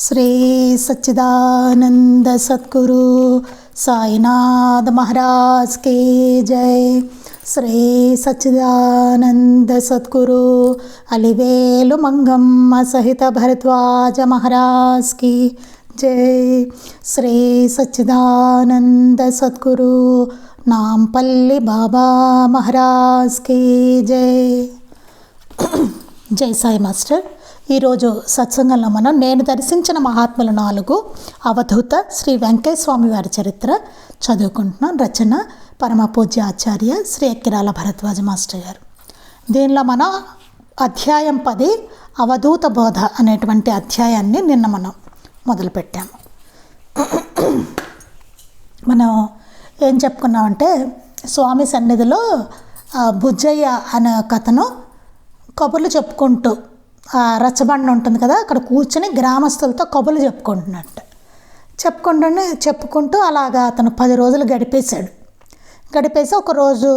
శ్రీ సచ్చిదానంద సద్గురు సాయినాథ్ మహారాజ్ కి జై. శ్రీ సచ్చిదానంద సద్గురు అలివేలు మంగమ్మ సహిత భరద్వాజ మహారాజ్ కి జై. శ్రీ సచ్చిదానంద సద్గురు నాంపల్లి బాబా మహారాజ్ కి జై. జై సాయి మాస్టర్. ఈరోజు సత్సంగంలో మనం నేను దర్శించిన మహాత్ముల 4 అవధూత శ్రీ వెంకయ్య స్వామి వారి చరిత్ర చదువుకుంటున్నాం. రచన పరమ పూజ్య ఆచార్య శ్రీ ఎక్కిరాల భరద్వాజ మాస్టర్ గారు. దీనిలో మనం అధ్యాయం 10 అవధూత బోధ అనేటువంటి అధ్యాయాన్ని నిన్న మనం మొదలుపెట్టాము. మనం ఏం చెప్పుకున్నామంటే స్వామి సన్నిధిలో బుజ్జయ్య అనే కథను కబుర్లు చెప్పుకుంటూ రచ్చబండ ఉంటుంది కదా, అక్కడ కూర్చొని గ్రామస్తులతో కబుర్లు చెప్పుకుంటూ అలాగా అతను 10 రోజులు గడిపేసి ఒకరోజు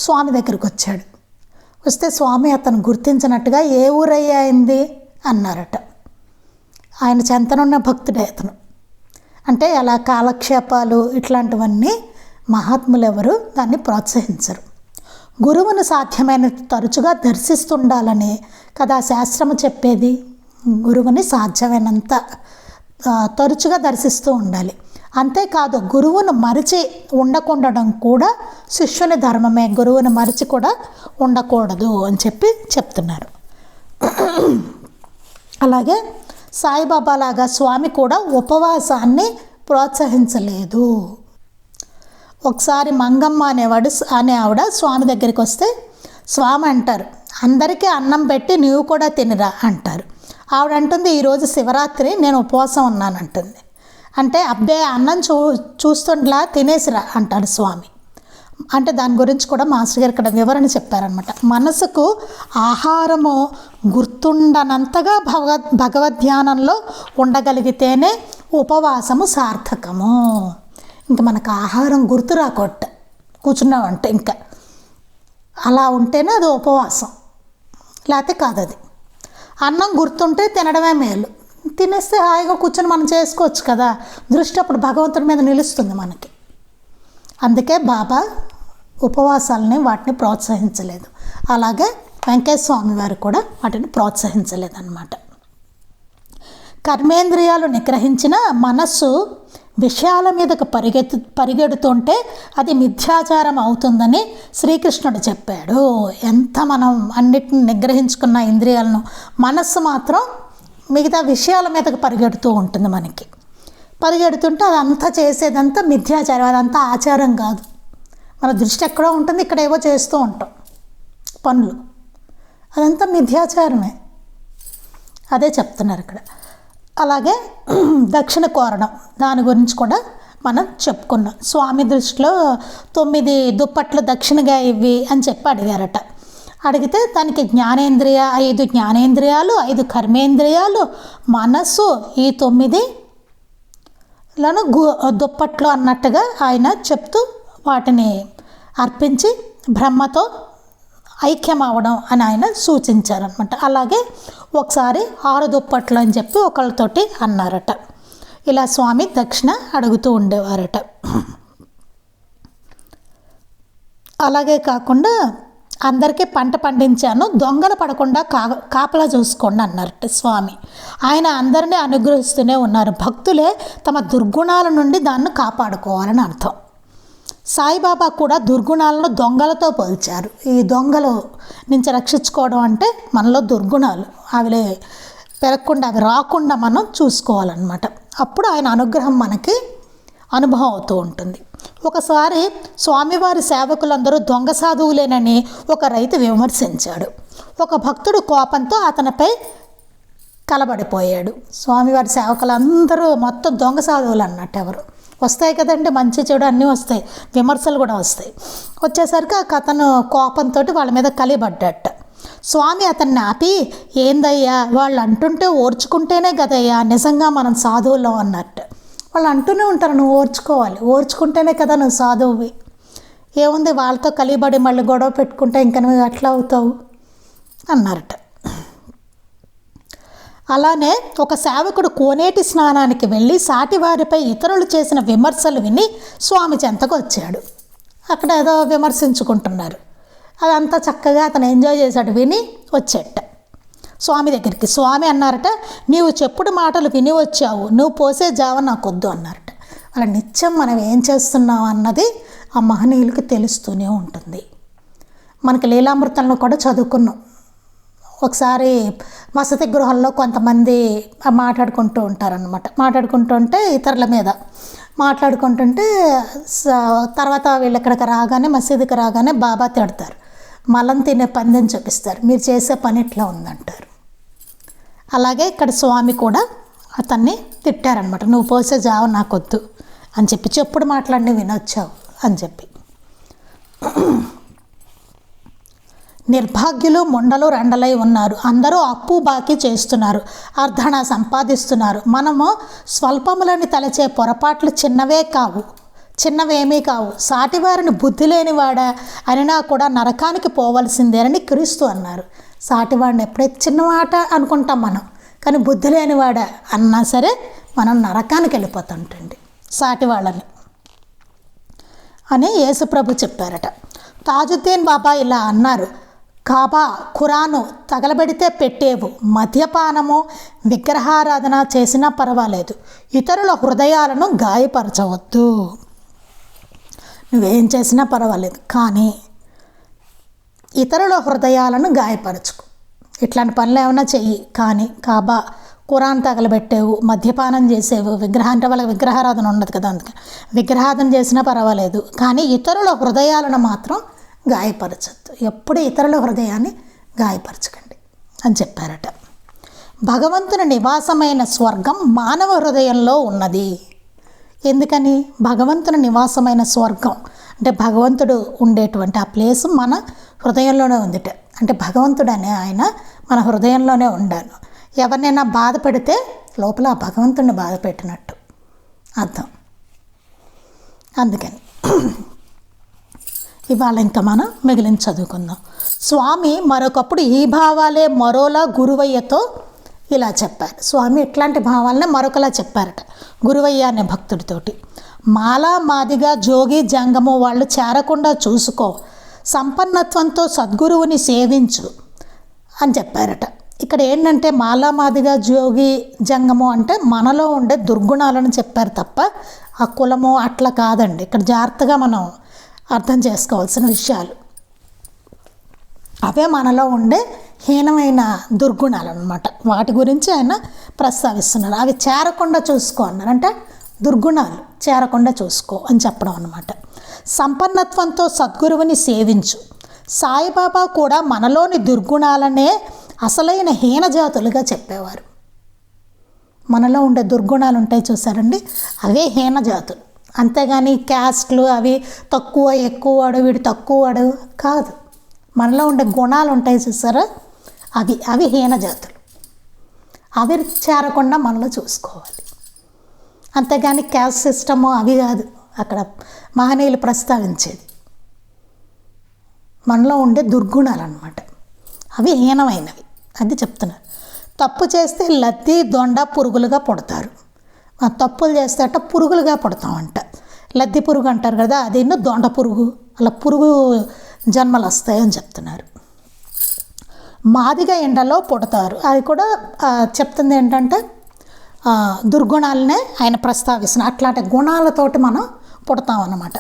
స్వామి దగ్గరికి వచ్చాడు. వస్తే స్వామి అతను గుర్తించినట్టుగా ఏ ఊరయ్యా అయింది అన్నారట. ఆయన చెంతనున్న భక్తుడే అతను. అంటే అలా కాలక్షేపాలు ఇట్లాంటివన్నీ మహాత్ములు ఎవరు దాన్ని ప్రోత్సహించరు. గురువును సాధ్యమైనంత తరచుగా దర్శిస్తుండాలని కదా శాస్త్రము చెప్పేది. గురువుని సాధ్యమైనంత తరచుగా దర్శిస్తూ ఉండాలి. అంతేకాదు గురువును మరిచి ఉండకుండడం కూడా శిష్యుని ధర్మమే. గురువుని మరిచి కూడా ఉండకూడదు అని చెప్తున్నారు. అలాగే సాయిబాబా లాగా స్వామి కూడా ఉపవాసాన్ని ప్రోత్సహించలేదు. ఒకసారి మంగమ్మ అనే ఆవిడ స్వామి దగ్గరికి వస్తే స్వామి అంటారు, అందరికీ అన్నం పెట్టి నీవు కూడా తినిరా అంటారు. ఆవిడ అంటుంది, ఈరోజు శివరాత్రి నేను ఉపవాసం ఉన్నానంటుంది. అంటే అబ్బే అన్నం చూస్తుండలా తినేసిరా అంటాడు స్వామి. అంటే దాని గురించి కూడా మాస్టర్ గారు ఇక్కడ వివరణ చెప్పారనమాట. మనసుకు ఆహారము గుర్తుండనంతగా భగవద్ధ్యానంలో ఉండగలిగితేనే ఉపవాసము సార్థకము. ఇంకా మనకు ఆహారం గుర్తు రాకొట్ట కూర్చున్నామంటే ఇంకా అలా ఉంటేనే అది ఉపవాసం, లేకపోతే కాదు. అది అన్నం గుర్తుంటే తినడమే మేలు. తినేస్తే హాయిగా కూర్చొని మనం చేసుకోవచ్చు కదా. దృష్టి అప్పుడు భగవంతుడి మీద నిలుస్తుంది మనకి. అందుకే బాబా ఉపవాసాలని వాటిని ప్రోత్సహించలేదు. అలాగే వెంకయ్య స్వామి వారు కూడా వాటిని ప్రోత్సహించలేదన్నమాట. కర్మేంద్రియాలు నిగ్రహించిన మనస్సు విషయాల మీదకు పరిగెడుతుంటే అది మిథ్యాచారం అవుతుందని శ్రీకృష్ణుడు చెప్పాడు. ఎంత మనం అన్నిటిని నిగ్రహించుకున్న ఇంద్రియాలను, మనస్సు మాత్రం మిగతా విషయాల మీదకు పరిగెడుతూ ఉంటుంది. మనకి పరిగెడుతుంటే అదంతా చేసేదంతా మిథ్యాచారం, అదంతా ఆచారం కాదు. మన దృష్టి ఎక్కడో ఉంటుంది, ఇక్కడ ఏవో చేస్తూ ఉంటాం పనులు, అదంతా మిథ్యాచారమే. అదే చెప్తున్నారు ఇక్కడ. అలాగే దక్షిణ కోరడం, దాని గురించి కూడా మనం చెప్పుకున్నాం. స్వామి దృష్టిలో 9 దుప్పట్లు దక్షిణగా ఇవ్వి అని అడిగారట. అడిగితే దానికి 5 జ్ఞానేంద్రియాలు, 5 కర్మేంద్రియాలు, మనస్సు, ఈ 9లను దుప్పట్లు అన్నట్టుగా ఆయన చెప్తూ వాటిని అర్పించి బ్రహ్మతో ఐక్యం అవ్వడం అని ఆయన సూచించారనమాట. అలాగే ఒకసారి 6 దుప్పట్లు అని చెప్పి ఒకళ్ళతోటి అన్నారట. ఇలా స్వామి దక్షిణ అడుగుతూ ఉండేవారట. అలాగే కాకుండా అందరికీ పంట పండించాను, దొంగలు పడకుండా కాపలా చూసుకోండి అన్నారట స్వామి. ఆయన అందరినీ అనుగ్రహిస్తూనే ఉన్నారు. భక్తులే తమ దుర్గుణాల నుండి దాన్ని కాపాడుకోవాలని అర్థం. సాయిబాబా కూడా దుర్గుణాలను దొంగలతో పోల్చారు. ఈ దొంగల నుంచి రక్షించుకోవడం అంటే మనలో దుర్గుణాలు అవి పెరగకుండా, అవి రాకుండా మనం చూసుకోవాలన్నమాట. అప్పుడు ఆయన అనుగ్రహం మనకి అనుభవం అవుతూ ఉంటుంది. ఒకసారి స్వామివారి సేవకులందరూ దొంగ సాధువులేనని ఒక రైతు విమర్శించాడు. ఒక భక్తుడు కోపంతో అతనిపై కలబడిపోయాడు. స్వామివారి సేవకులందరూ మొత్తం దొంగ సాధువులు అన్నట్టు. ఎవరు వస్తాయి కదండి, మంచి చెడు అన్నీ వస్తాయి, విమర్శలు కూడా వస్తాయి. వచ్చేసరికి అతను కోపంతో వాళ్ళ మీద కలిబడ్డట. స్వామి అతన్ని ఆపి, ఏందయ్యా వాళ్ళు అంటుంటే ఓర్చుకుంటేనే కదయ్యా నిజంగా మనం సాధువులం అన్నట్టు. వాళ్ళు అంటూనే ఉంటారు, నువ్వు ఓర్చుకోవాలి, ఓర్చుకుంటేనే కదా నువ్వు సాధువువి. ఏముంది వాళ్ళతో కలిబడి మళ్ళీ గొడవ పెట్టుకుంటే ఇంకా నువ్వు అట్లా అవుతావు అన్నారట. అలానే ఒక సేవకుడు కోనేటి స్నానానికి వెళ్ళి సాటివారిపై ఇతరులు చేసిన విమర్శలు విని స్వామి చెంతకు వచ్చాడు. అక్కడ ఏదో విమర్శించుకుంటున్నారు, అదంతా చక్కగా అతను ఎంజాయ్ చేశాడు, విని వచ్చేట స్వామి దగ్గరికి. స్వామి అన్నారట, నీవు చెప్పుడు మాటలు విని వచ్చావు, నువ్వు పోసే జావ నాకొద్దు అన్నారట. అలా నిత్యం మనం ఏం చేస్తున్నాం అన్నది ఆ మహనీయులకి తెలుస్తూనే ఉంటుంది. మనకి లీలామృతంలో కూడా చదువుకున్నాం. ఒకసారి వసతి గృహంలో కొంతమంది మాట్లాడుకుంటూ ఉంటారనమాట. మాట్లాడుకుంటూ ఉంటే ఇతరుల మీద మాట్లాడుకుంటుంటే తర్వాత వీళ్ళు ఇక్కడికి రాగానే, మసీదుకి రాగానే బాబా తిడతారు, మలం తినే పందెం చూపిస్తారు, మీరు చేసే పని ఇట్లా ఉందంటారు. అలాగే ఇక్కడ స్వామి కూడా అతన్ని తిట్టారనమాట, నువ్వు పోసే జావ నాకొద్దు అని చెప్పి, చెప్పుడు మాట్లాడి వినొచ్చావు అని చెప్పి. నిర్భాగ్యులు మొండలు రెండలై ఉన్నారు, అందరూ అప్పు బాకీ చేస్తున్నారు, అర్ధణ సంపాదిస్తున్నారు. మనము స్వల్పములని తలచే పొరపాట్లు చిన్నవేమీ కావు. సాటివారిని బుద్ధి లేనివాడా అనినా కూడా నరకానికి పోవలసిందేనని క్రీస్తు అన్నారు. సాటివాడిని ఎప్పుడైతే చిన్నమాట అనుకుంటాం మనం, కానీ బుద్ధి లేనివాడా అన్నా సరే మనం నరకానికి వెళ్ళిపోతుంటండి సాటివాళ్ళని అని యేసుప్రభు చెప్పారట. తాజుద్దీన్ బాబా ఇలా అన్నారు, కాబా ఖురాను తగలబెడితే పెట్టేవు, మద్యపానము విగ్రహారాధన చేసినా పర్వాలేదు, ఇతరుల హృదయాలను గాయపరచవద్దు. నువ్వేం చేసినా పర్వాలేదు, కానీ ఇతరుల హృదయాలను గాయపరచుకో. ఇట్లాంటి పనులు ఏమైనా చెయ్యి, కానీ కాబా ఖురాన్ తగలబెట్టేవు, మద్యపానం చేసేవు, అంటే వాళ్ళకి విగ్రహారాధన ఉండదు కదా, అందుకని విగ్రహారాధన చేసినా పర్వాలేదు, కానీ ఇతరుల హృదయాలను మాత్రం గాయపరచద్దు. ఎప్పుడు ఇతరుల హృదయాన్ని గాయపరచకండి అని చెప్పారట. భగవంతుని నివాసమైన స్వర్గం మానవ హృదయంలో ఉన్నది. ఎందుకని? భగవంతుని నివాసమైన స్వర్గం అంటే భగవంతుడు ఉండేటువంటి ఆ ప్లేస్ మన హృదయంలోనే ఉందిట. అంటే భగవంతుడు అనే ఆయన మన హృదయంలోనే ఉండాలి. ఎవరినైనా బాధ పెడితే లోపల ఆ భగవంతుడిని బాధ పెట్టినట్టు అర్థం. అందుకని ఇవాళ ఇంకా మనం మిగిలిన చదువుకుందాం. స్వామి మరొకప్పుడు ఈ భావాలే మరోలా గురువయ్యతో ఇలా చెప్పారు. స్వామి ఇట్లాంటి భావాలనే మరొకలా చెప్పారట గురువయ్య అనే భక్తుడితోటి. మాలా మాదిగా జోగి జంగము వాళ్ళు చేరకుండా చూసుకో, సంపన్నత్వంతో సద్గురువుని సేవించు అని చెప్పారట. ఇక్కడ ఏంటంటే మాలా మాదిగా జోగి జంగము అంటే మనలో ఉండే దుర్గుణాలను చెప్పారు తప్ప ఆ కులము అట్లా కాదండి. ఇక్కడ జాగ్రత్తగా మనం అర్థం చేసుకోవాల్సిన విషయాలు అవే మనలో ఉండే హీనమైన దుర్గుణాలు అన్నమాట. వాటి గురించి ఆయన ప్రస్తావిస్తున్నారు. అవి చేరకుండా చూసుకో అన్నారు. అంటే దుర్గుణాలు చేరకుండా చూసుకో అని చెప్పడం అన్నమాట. సంపన్నత్వంతో సద్గురువుని సేవించు. సాయిబాబా కూడా మనలోని దుర్గుణాలనే అసలైన హీనజాతులుగా చెప్పేవారు. మనలో ఉండే దుర్గుణాలు ఉంటాయి చూసారండి, అవే హీనజాతులు. అంతేగాని క్యాస్ట్లు అవి తక్కువ ఎక్కువ వాడు వీడు తక్కువ వాడు కాదు. మనలో ఉండే గుణాలు ఉంటాయి చూసారా, అవి హీనజాతులు. అవి చేరకుండా మనలో చూసుకోవాలి. అంతేగాని క్యాస్ట్ సిస్టము అవి కాదు అక్కడ మహనీయులు ప్రస్తావించేది. మనలో ఉండే దుర్గుణాలు అన్నమాట, అవి హీనమైనవి అది చెప్తున్నారు. తప్పు చేస్తే లద్ది దొండ పురుగులుగా పుడతారు. తప్పులు చేస్తే అట్ట పురుగులుగా పుడతామంట. లద్ది పురుగు అంటారు కదా, అది దొండ పురుగు, అలా పురుగు జన్మలు వస్తాయని చెప్తున్నారు. మాదిగా ఎండలో పుడతారు, అది కూడా చెప్తుంది ఏంటంటే దుర్గుణాలనే ఆయన ప్రస్తావిస్తున్నారు. అట్లాంటి గుణాలతోటి మనం పుడతాం అన్నమాట.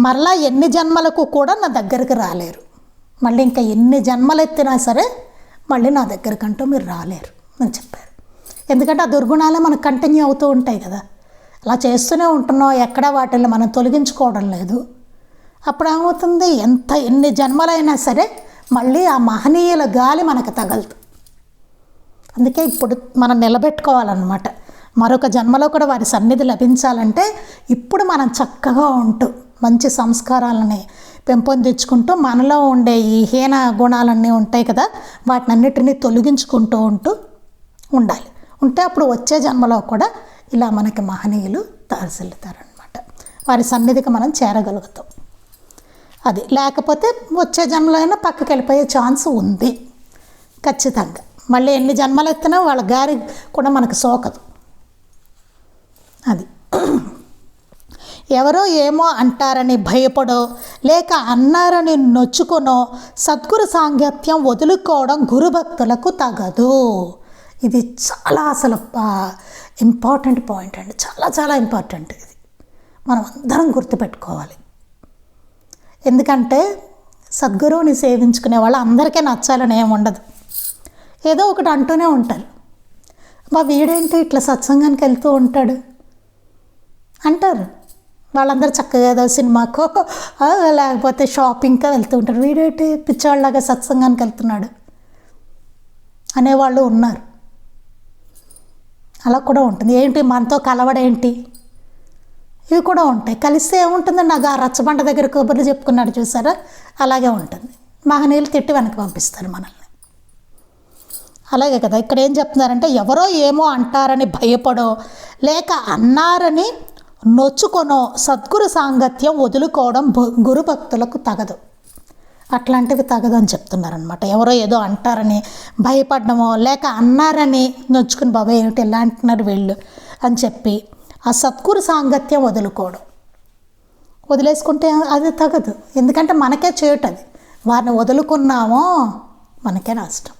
మరలా ఎన్ని జన్మలకు కూడా నా దగ్గరికి రాలేరు. మళ్ళీ ఇంకా ఎన్ని జన్మలు ఎత్తినా సరే మళ్ళీ నా దగ్గరకంటూ మీరు రాలేరు అని చెప్పారు. ఎందుకంటే ఆ దుర్గుణాలే మనకు కంటిన్యూ అవుతూ ఉంటాయి కదా, అలా చేస్తూనే ఉంటున్నాం, ఎక్కడ వాటిని మనం తొలగించుకోవడం లేదు. అప్పుడు ఏమవుతుంది, ఎన్ని జన్మలైనా సరే మళ్ళీ ఆ మహనీయుల గాలి మనకు తగలదు. అందుకే ఇప్పుడు మనం నిలబెట్టుకోవాలన్నమాట. మరొక జన్మలో కూడా వారి సన్నిధి లభించాలంటే ఇప్పుడు మనం చక్కగా ఉంటూ మంచి సంస్కారాలని పెంపొందించుకుంటూ మనలో ఉండే ఈ హీన గుణాలన్నీ ఉంటాయి కదా, వాటినన్నిటినీ తొలగించుకుంటూ ఉండాలి. ఉంటే అప్పుడు వచ్చే జన్మలో కూడా ఇలా మనకి మహనీయులు తారసిల్లుతారనమాట. వారి సన్నిధికి మనం చేరగలుగుతాం. అది లేకపోతే వచ్చే జన్మలో అయినా పక్కకి వెళ్ళిపోయే ఛాన్స్ ఉంది ఖచ్చితంగా. మళ్ళీ ఎన్ని జన్మలు ఎత్తినా వాళ్ళ గారి కూడా మనకు సోకదు. అది ఎవరో ఏమో అంటారని భయపడో లేక అన్నారని నొచ్చుకొనో సద్గురు సాంగత్యం వదులుకోవడం గురుభక్తులకు తగదు. ఇది చాలా అసలు ఇంపార్టెంట్ పాయింట్ అండి, చాలా చాలా ఇంపార్టెంట్. ఇది మనం అందరం గుర్తుపెట్టుకోవాలి. ఎందుకంటే సద్గురువుని సేవించుకునే వాళ్ళు అందరికీ నచ్చాలని ఏమి ఉండదు. ఏదో ఒకటి అంటూనే ఉంటారు, మా వీడేంటి ఇట్లా సత్సంగానికి వెళ్తూ ఉంటాడు అంటారు. వాళ్ళందరూ చక్కగా ఏదో సినిమాకో లేకపోతే షాపింగ్కో వెళ్తూ ఉంటారు, వీడేంటి పిచ్చవాళ్ళలాగా సత్సంగానికి వెళ్తున్నాడు అనేవాళ్ళు ఉన్నారు. అలా కూడా ఉంటుంది. ఏంటి మనతో కలవడేంటి, ఇవి కూడా ఉంటాయి. కలిస్తే ఏముంటుందండి, నాకు ఆ రచ్చబండ దగ్గర కబుర్లు చెప్పుకున్నాడు చూసారా, అలాగే ఉంటుంది. మహనీయులు తిట్టి వెనక్కి పంపిస్తారు మనల్ని. అలాగే కదా ఇక్కడ ఏం చెప్తున్నారంటే ఎవరో ఏమో అంటారని భయపడో లేక అన్నారని నొచ్చుకొనో సద్గురు సాంగత్యం వదులుకోవడం గురుభక్తులకు తగదు. అట్లాంటివి తగదు అని చెప్తున్నారనమాట. ఎవరో ఏదో అంటారని భయపడడమో లేక అన్నారని నొచ్చుకుని బాబాయ్ ఏమిటి ఎలా అంటున్నారు వీళ్ళు అని చెప్పి ఆ సద్గురు సాంగత్యం వదిలేసుకుంటే అది తగదు. ఎందుకంటే మనకే చేయటది, వారిని వదులుకున్నామో మనకే నష్టం.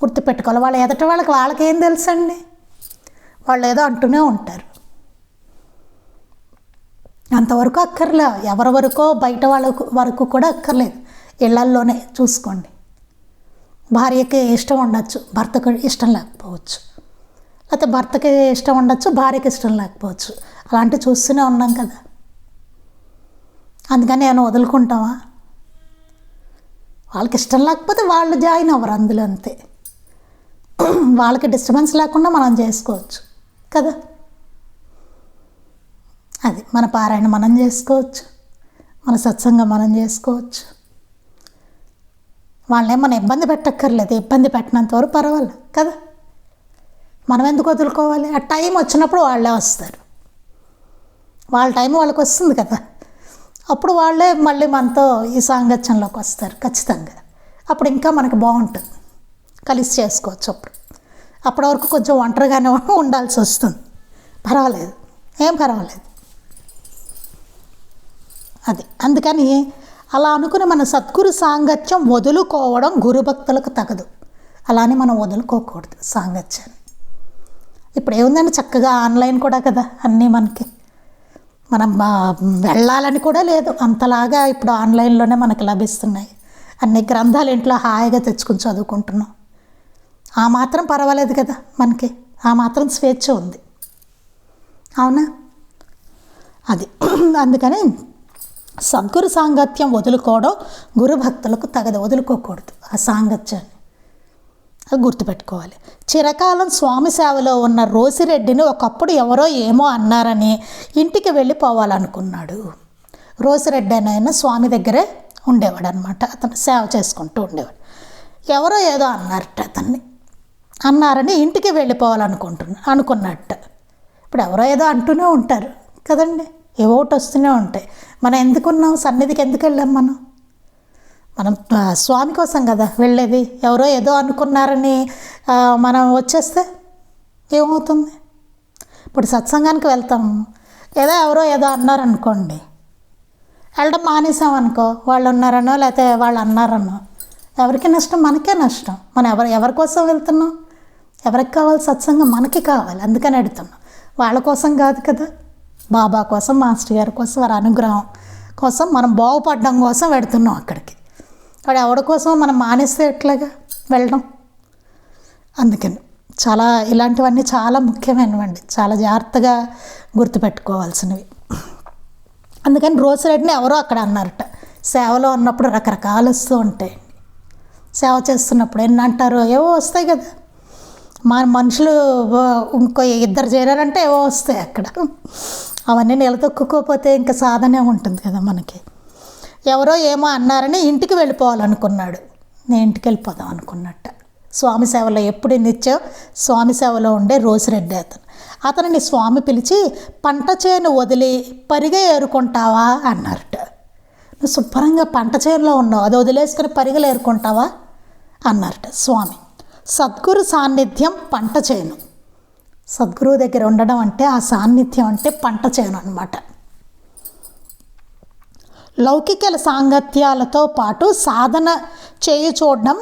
గుర్తుపెట్టుకోవాలి. వాళ్ళు ఎదటి వాళ్ళకేం తెలుసండి, వాళ్ళు ఏదో అంటూనే ఉంటారు. అంతవరకు అక్కర్లే, ఎవరి వరకో బయట వాళ్ళ వరకు కూడా అక్కర్లేదు. ఇళ్లల్లోనే చూసుకోండి. భార్యకి ఇష్టం ఉండొచ్చు, భర్తకు ఇష్టం లేకపోవచ్చు, లేకపోతే భర్తకి ఇష్టం ఉండొచ్చు, భార్యకి ఇష్టం లేకపోవచ్చు. అలాంటివి చూస్తూనే ఉన్నాం కదా. అందుకని ఏమైనా వదులుకుంటామా? వాళ్ళకి ఇష్టం లేకపోతే వాళ్ళు జాయిన్ అవ్వరు అందులో, అంతే. వాళ్ళకి డిస్టర్బెన్స్ లేకుండా మనం చేసుకోవచ్చు కదా. అది మన పారాయణ మనం చేసుకోవచ్చు, మన సత్సంగం మనం చేసుకోవచ్చు. వాళ్ళే మనం ఇబ్బంది పెట్టక్కర్లేదు. ఇబ్బంది పెట్టినంత వరకు పర్వాలేదు కదా. మనం ఎందుకు వదులుకోవాలి? ఆ టైం వచ్చినప్పుడు వాళ్ళే వస్తారు. వాళ్ళ టైం వాళ్ళకి వస్తుంది కదా, అప్పుడు వాళ్ళే మళ్ళీ మనతో ఈ సాంగత్యంలోకి వస్తారు ఖచ్చితంగా. అప్పుడు ఇంకా మనకు బాగుంటుంది, కలిసి చేసుకోవచ్చు. అప్పటి వరకు కొంచెం ఒంటరిగానే ఉండాల్సి వస్తుంది, పర్వాలేదు, ఏం పర్వాలేదు. అది అందుకని అలా అనుకుని మన సద్గురు సాంగత్యం వదులుకోవడం గురుభక్తులకు తగదు. అలానే మనం వదులుకోకూడదు సాంగత్యాన్ని. ఇప్పుడు ఏముందండి, చక్కగా ఆన్లైన్ కూడా కదా అన్నీ మనకి. మనం వెళ్ళాలని కూడా లేదు, అంతలాగా ఇప్పుడు ఆన్లైన్లోనే మనకు లభిస్తున్నాయి. అన్ని గ్రంథాలు ఇంట్లో హాయిగా తెచ్చుకుని చదువుకుంటున్నాం. ఆ మాత్రం పర్వాలేదు కదా మనకి, ఆ మాత్రం స్వేచ్ఛ ఉంది, అవునా? అది అందుకని సద్గురు సాంగత్యం వదులుకోవడం గురుభక్తులకు తగదు, వదులుకోకూడదు ఆ సాంగత్యాన్ని. అది గుర్తుపెట్టుకోవాలి. చిరకాలం స్వామి సేవలో ఉన్న రోసిరెడ్డిని ఒకప్పుడు ఎవరో ఏమో అన్నారని ఇంటికి వెళ్ళిపోవాలనుకున్నాడు. రోసిరెడ్డి ఆయన స్వామి దగ్గరే ఉండేవాడు అనమాట. అతను సేవ చేసుకుంటూ ఉండేవాడు. ఎవరో ఏదో అన్నారని ఇంటికి అనుకున్నట్ట. ఇప్పుడు ఎవరో ఏదో అంటూనే ఉంటారు కదండి, ఏవో ఒకటి వస్తూనే ఉంటాయి. మనం ఎందుకున్నాం సన్నిధికి, ఎందుకు వెళ్ళాం? మనం స్వామి కోసం కదా వెళ్ళేది. ఎవరో ఏదో అనుకున్నారని మనం వచ్చేస్తే ఏమవుతుంది? ఇప్పుడు సత్సంగానికి వెళ్తాము, ఎవరో ఏదో అన్నారనుకోండి, వెళ్ళడం మానేసామనుకో, వాళ్ళు ఉన్నారనో లేకపోతే వాళ్ళు అన్నారనో, ఎవరికి నష్టం? మనకే నష్టం. మనం ఎవరి కోసం వెళ్తున్నాం? ఎవరికి కావాలి సత్సంగం? మనకి కావాలి, అందుకని వెళ్తున్నాం. వాళ్ళ కోసం కాదు కదా, బాబా కోసం, మాస్టర్ గారి కోసం, వారి అనుగ్రహం కోసం, మనం బాగుపడడం కోసం వెళుతున్నాం అక్కడికి. వాడు ఎవరి కోసం మనం మానేస్తే ఎట్లాగా వెళ్ళడం? అందుకని చాలా ఇలాంటివన్నీ చాలా ముఖ్యమైనవండి, చాలా జాగ్రత్తగా గుర్తుపెట్టుకోవాల్సినవి. అందుకని రోసిరెడ్డిని ఎవరో అక్కడ అన్నారట. సేవలో ఉన్నప్పుడు రకరకాలు వస్తూ ఉంటాయి. సేవ చేస్తున్నప్పుడు ఎన్ని అంటారు, ఏవో వస్తాయి కదా. మనుషులు ఇంకో ఇద్దరు చేరారంటే ఏవో వస్తాయి అక్కడ. అవన్నీ నిలదొక్కుకోకపోతే ఇంకా సాధనే ఉంటుంది కదా మనకి. ఎవరో ఏమో అన్నారని ఇంటికి వెళ్ళిపోవాలనుకున్నాడు. నేను ఇంటికి వెళ్ళిపోదాం అనుకున్నట్ట. స్వామి సేవలో ఎప్పుడు నిత్యం స్వామి సేవలో ఉండే రోసిరెడ్డి అతనిని స్వామి పిలిచి పంట చేను వదిలి పరిగె ఏరుకుంటావా అన్నారట. నువ్వు శుభ్రంగా పంట చేనులో ఉన్నావు, అది వదిలేసుకుని పరిగెలు ఏరుకుంటావా అన్నారట స్వామి. సద్గురు సాన్నిధ్యం పంట చేను. సద్గురువు దగ్గర ఉండడం అంటే ఆ సాన్నిధ్యం అంటే పంట చేను అన్నమాట. లౌకికల సాంగత్యాలతో పాటు సాధన చేయి చూడడం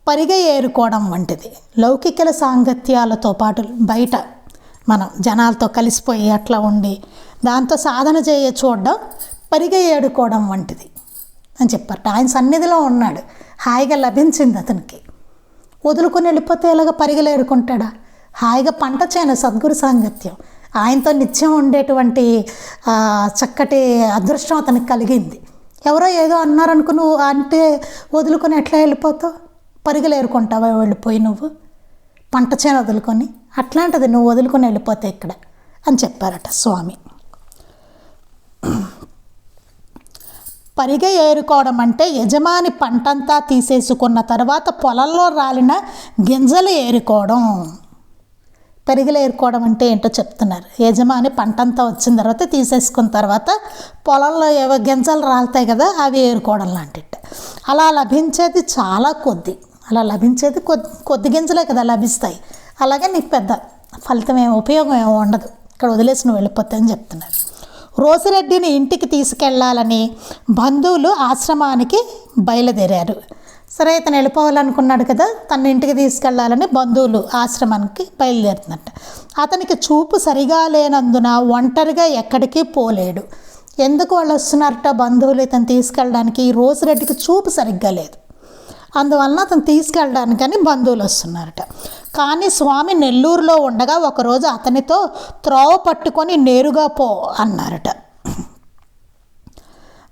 పరిగ ఏరుకోవడం వంటిది. లౌకికల సాంగత్యాలతో పాటు బయట మనం జనాలతో కలిసిపోయి అట్లా ఉండి దాంతో సాధన చేయ చూడడం పరిగ ఏడుకోవడం వంటిది అని చెప్పారు. ఆయన సన్నిధిలో ఉన్నాడు, హాయిగా లభించింది అతనికి. వదులుకొని వెళ్ళిపోతే ఎలాగ పరిగెలు ఏరుకుంటాడా? హాయిగా పంట చేను సద్గురు సాంగత్యం. ఆయనతో నిత్యం ఉండేటువంటి చక్కటి అదృష్టం అతనికి కలిగింది. ఎవరో ఏదో అన్నారనుకో, నువ్వు అంటే వదులుకొని ఎట్లా వెళ్ళిపోతావు? పరిగెలు ఏరుకుంటావా వెళ్ళిపోయి నువ్వు పంట చేను వదులుకొని? అట్లాంటిది నువ్వు వదులుకొని వెళ్ళిపోతే ఇక్కడ అని చెప్పారట స్వామి. పరిగ ఏరుకోవడం అంటే యజమాని పంటంతా తీసేసుకున్న తర్వాత పొలంలో రాలిన గింజలు ఏరుకోవడం. పరిగెలు ఏరుకోవడం అంటే ఏంటో చెప్తున్నారు. యజమాని పంటంతా వచ్చిన తర్వాత తీసేసుకున్న తర్వాత పొలంలో ఏవో గింజలు రాలుతాయి కదా, అవి ఏరుకోవడం లాంటివి. అలా లభించేది చాలా కొద్ది. అలా లభించేది కొద్ది గింజలే కదా లభిస్తాయి. అలాగే నీకు పెద్ద ఫలితం ఉపయోగం ఏమో ఉండదు, ఇక్కడ వదిలేసి నువ్వు వెళ్ళిపోతే అని చెప్తున్నారు. రోసిరెడ్డిని ఇంటికి తీసుకెళ్లాలని బంధువులు ఆశ్రమానికి బయలుదేరారు. సరే, ఇతను వెళ్ళిపోవాలనుకున్నాడు కదా, తన ఇంటికి తీసుకెళ్లాలని బంధువులు ఆశ్రమానికి బయలుదేరుతున్నట్ట. అతనికి చూపు సరిగా లేనందున ఒంటరిగా ఎక్కడికి పోలేడు. ఎందుకు వాళ్ళు వస్తున్నారట బంధువులు ఇతను తీసుకెళ్ళడానికి? ఈ రోసిరెడ్డికి చూపు సరిగ్గా లేదు, అందువలన అతను తీసుకెళ్ళడానికని బంధువులు వస్తున్నారట. కానీ స్వామి నెల్లూరులో ఉండగా ఒకరోజు అతనితో త్రోవ పట్టుకొని నేరుగా పో అన్నారట.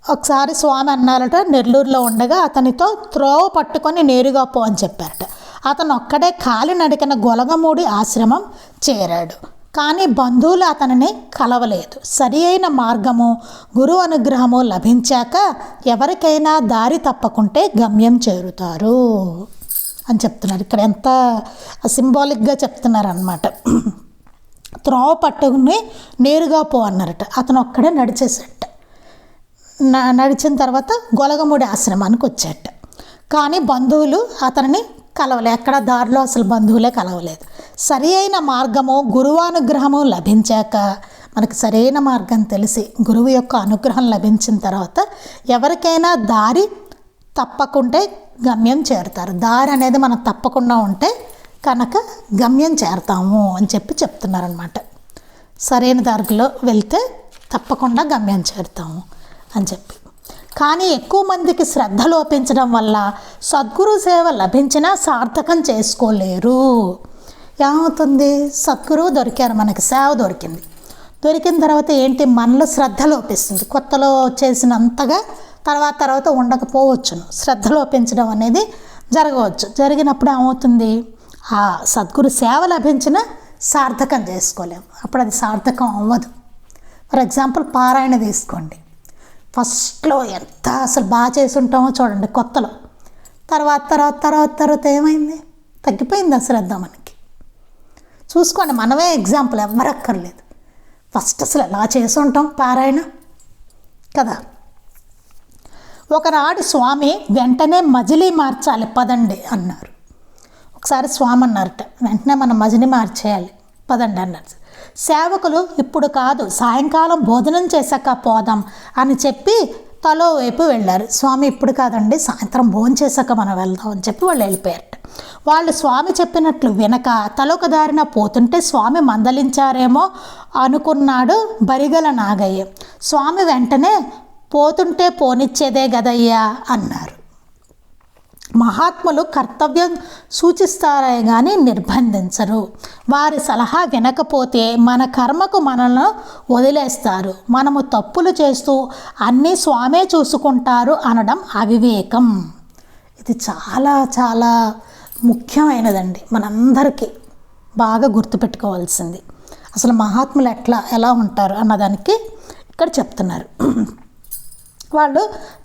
ఒకసారి స్వామి అన్నారట, నెల్లూరులో ఉండగా అతనితో త్రోవ పట్టుకొని నేరుగా పో అని చెప్పారట. అతను ఒక్కడే కాలినడకన గొలగమూడి ఆశ్రమం చేరాడు. కానీ బంధువులు అతనిని కలవలేదు. సరి అయిన మార్గము గురువు అనుగ్రహము లభించాక ఎవరికైనా దారి తప్పకుంటే గమ్యం చేరుతారు అని చెప్తున్నారు. ఇక్కడ ఎంత సింబాలిక్గా చెప్తున్నారు అన్నమాట. త్రోవ పట్టుకుని నేరుగా పో అన్నారట. అతను ఒక్కడే నడిచేసట. నడిచిన తర్వాత గొలగమూడి ఆశ్రమానికి వచ్చేట. కానీ బంధువులు అతనిని కలవలే. ఎక్కడ దారిలో అసలు బంధువులే కలవలేదు. సరి అయిన మార్గము గురువానుగ్రహము లభించాక, మనకు సరైన మార్గం తెలిసి గురువు యొక్క అనుగ్రహం లభించిన తర్వాత ఎవరికైనా దారి తప్పకుంటే గమ్యం చేరుతారు. దారి అనేది మనం తప్పకుండా ఉంటే కనుక గమ్యం చేరుతాము అని చెప్తున్నారనమాట. సరైన దారిలో వెళ్తే తప్పకుండా గమ్యం చేరుతాము అని చెప్పి. కానీ ఎక్కువ మందికి శ్రద్ధ లోపించడం వల్ల సద్గురు సేవ లభించినా సార్థకం చేసుకోలేరు. ఏమవుతుంది? సద్గురువు దొరికారు, మనకి సేవ దొరికింది. దొరికిన తర్వాత ఏంటి? మనలో శ్రద్ధ లోపిస్తుంది. కొత్తలో చేసినంతగా తర్వాత ఉండకపోవచ్చును. శ్రద్ధ లోపించడం అనేది జరగవచ్చు. జరిగినప్పుడు ఏమవుతుంది? ఆ సద్గురు సేవ లభించిన సార్థకం చేసుకోలేము. అప్పుడు అది సార్థకం అవ్వదు. ఫర్ ఎగ్జాంపుల్ పారాయణ తీసుకోండి. ఫస్ట్లో ఎంత అసలు బాగా చేసి ఉంటామో చూడండి కొత్తలో. తర్వాత ఏమైంది? తగ్గిపోయింది ఆ శ్రద్ధ మనకి. చూసుకోండి, మనమే ఎగ్జాంపుల్, ఎవ్వరక్కర్లేదు. ఫస్ట్ అసలు ఎలా చేసి ఉంటాం పారాయణ కదా. ఒకనాడు స్వామి వెంటనే మజిలీ మార్చాలి పదండి అన్నారు. ఒకసారి స్వామి అన్నారట, వెంటనే మనం మజిలీ మార్చేయాలి పదండి అన్నారు. సేవకులు ఇప్పుడు కాదు, సాయంకాలం భోజనం చేశాక పోదాం అని చెప్పి తలో వైపు వెళ్ళారు. స్వామి ఇప్పుడు కాదండి, సాయంత్రం భోజనం చేశాక మనం వెళ్దాం అని చెప్పి వాళ్ళు వెళ్ళిపోయారట. వాళ్ళు స్వామి చెప్పినట్లు వినక తలొక దారిన పోతుంటే స్వామి మందలించారేమో అనుకున్నాడు బరిగల నాగయ్య. స్వామి వెంటనే పోతుంటే పోనిచ్చేదే గదయ్యా అన్నారు. మహాత్ములు కర్తవ్యం సూచిస్తారే కానీ నిర్బంధించరు. వారి సలహా వినకపోతే మన కర్మకు మనల్ని వదిలేస్తారు. మనము తప్పులు చేస్తూ అన్నీ స్వామే చూసుకుంటారు అనడం అవివేకం. ఇది చాలా చాలా ముఖ్యమైనదండి, మనందరికీ బాగా గుర్తుపెట్టుకోవాల్సింది. అసలు మహాత్ములు ఎలా ఉంటారు అన్నదానికి ఇక్కడ చెప్తున్నారు. వాళ్ళు